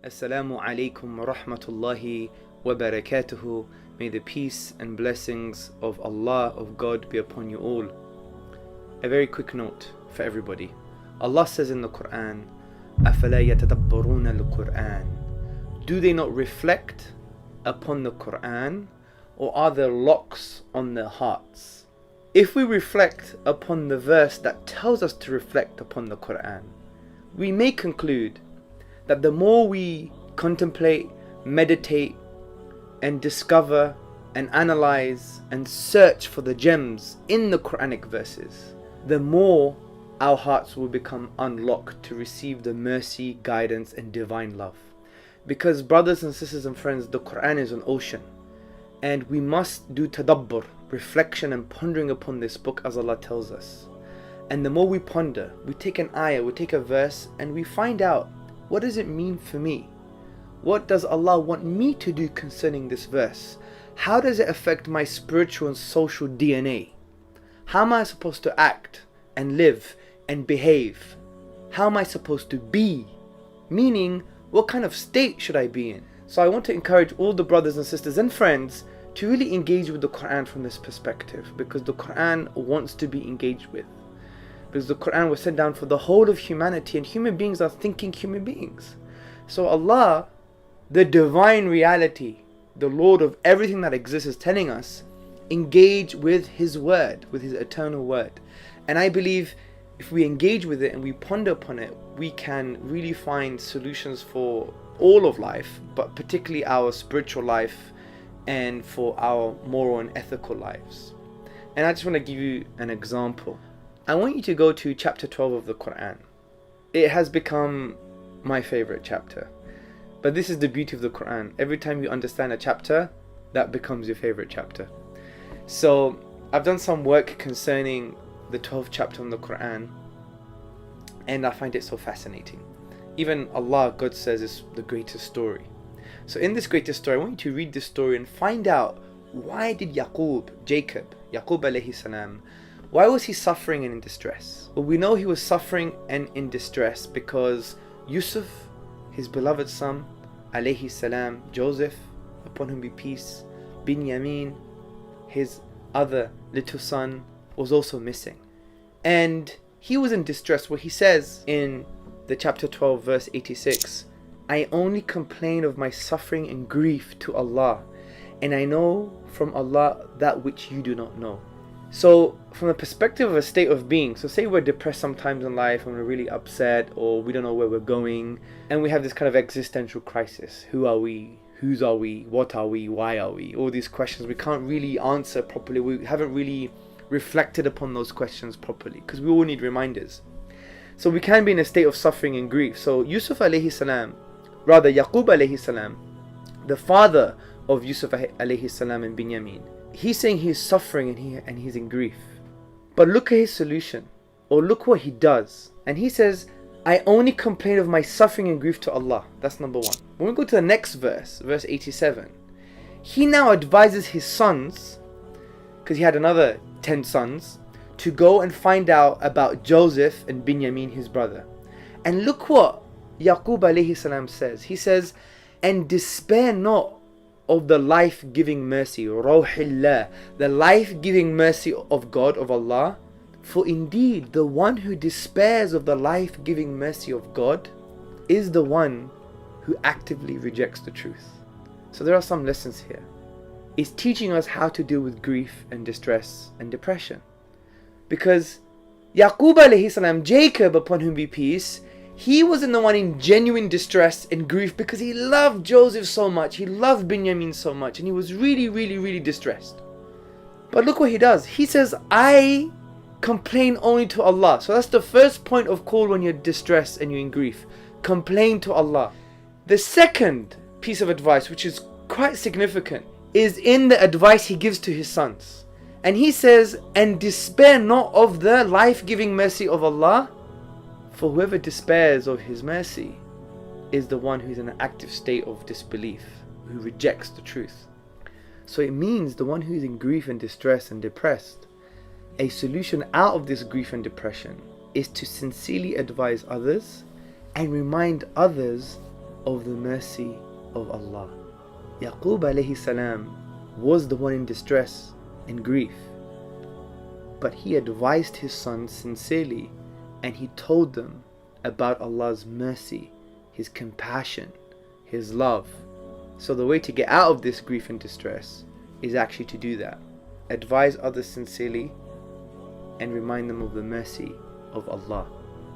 Assalamu alaikum wa rahmatullahi wa barakatuhu. May the peace and blessings of Allah, of God, be upon you all. A very quick note for everybody. Allah says in the Quran, أَفَلَا يَتَدَبَّرُونَ الْقُرْآنِ. Do they not reflect upon the Quran, or are there locks on their hearts? If we reflect upon the verse that tells us to reflect upon the Quran, we may conclude that the more we contemplate, meditate, and discover and analyze and search for the gems in the Quranic verses, the more our hearts will become unlocked to receive the mercy, guidance, and divine love. Because brothers and sisters and friends, the Quran is an ocean, and we must do tadabbur, reflection and pondering upon this book as Allah tells us. And the more we ponder, we take an ayah, we take a verse, and we find out, what does it mean for me? What does Allah want me to do concerning this verse? How does it affect my spiritual and social DNA? How am I supposed to act and live and behave? How am I supposed to be? Meaning, what kind of state should I be in? So I want to encourage all the brothers and sisters and friends to really engage with the Quran from this perspective, because the Quran wants to be engaged with. Because the Quran was sent down for the whole of humanity, and human beings are thinking human beings. So Allah, the divine reality, the Lord of everything that exists, is telling us, engage with His word, with His eternal word. And I believe if we engage with it and we ponder upon it, we can really find solutions for all of life, but particularly our spiritual life and for our moral and ethical lives. And I just want to give you an example. I want you to go to chapter 12 of the Quran. It has become my favorite chapter. But this is the beauty of the Quran. Every time you understand a chapter, that becomes your favorite chapter. So I've done some work concerning the 12th chapter of the Quran, and I find it so fascinating. Even Allah, God says, is the greatest story. So in this greatest story, I want you to read this story and find out, why did Yaqub alayhi salam, why was he suffering and in distress? Well, we know he was suffering and in distress because Yusuf, his beloved son, alayhi salam, Joseph, upon whom be peace, Binyamin, his other little son, was also missing. And he was in distress, where he says in the chapter 12 verse 86, I only complain of my suffering and grief to Allah, and I know from Allah that which you do not know. So from the perspective of a state of being, so say we're depressed sometimes in life and we're really upset, or we don't know where we're going, and we have this kind of existential crisis. Who are we? Whose are we? What are we? Why are we? All these questions we can't really answer properly. We haven't really reflected upon those questions properly, because we all need reminders. So we can be in a state of suffering and grief. So Yusuf alayhi salam, rather Yaqub alayhi salam, the father of Yusuf alayhi salam and Binyamin, he's saying he's suffering and he's in grief. But look at his solution, or look what he does. And he says, I only complain of my suffering and grief to Allah. That's number one. When we go to the next verse, verse 87, he now advises his sons, because he had another 10 sons, to go and find out about Joseph and Binyamin, his brother. And look what Yaqub alayhi salam says. He says, and despair not of the life-giving mercy, Rawhillah, the life-giving mercy of God, of Allah. For indeed, the one who despairs of the life-giving mercy of God is the one who actively rejects the truth. So there are some lessons here. It's teaching us how to deal with grief and distress and depression. Because Yaqub alayhi salam, Jacob, upon whom be peace, he wasn't the one in genuine distress and grief because he loved Joseph so much, he loved Binyamin so much, and he was really, really, really distressed. But look what he does. He says, I complain only to Allah. So that's the first point of call when you're distressed and you're in grief. Complain to Allah. The second piece of advice, which is quite significant, is in the advice he gives to his sons. And he says, and despair not of the life-giving mercy of Allah, for whoever despairs of His mercy is the one who is in an active state of disbelief, who rejects the truth. So it means the one who is in grief and distress and depressed, a solution out of this grief and depression is to sincerely advise others and remind others of the mercy of Allah. Yaqub alayhi salam was the one in distress and grief, but he advised his sons sincerely, and he told them about Allah's mercy, His compassion, His love. So the way to get out of this grief and distress is actually to do that. Advise others sincerely and remind them of the mercy of Allah.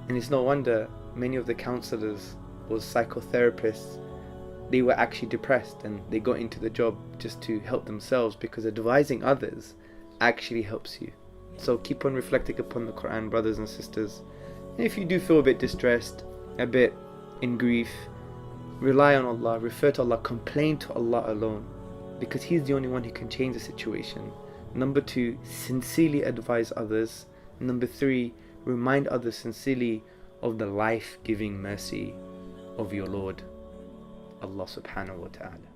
And it's no wonder many of the counselors or psychotherapists, they were actually depressed and they got into the job just to help themselves, because advising others actually helps you. So keep on reflecting upon the Quran, brothers and sisters. And if you do feel a bit distressed, a bit in grief, rely on Allah, refer to Allah, complain to Allah alone, because He's the only one who can change the situation. Number 2, sincerely advise others. Number 3, remind others sincerely of the life-giving mercy of your Lord, Allah subhanahu wa ta'ala.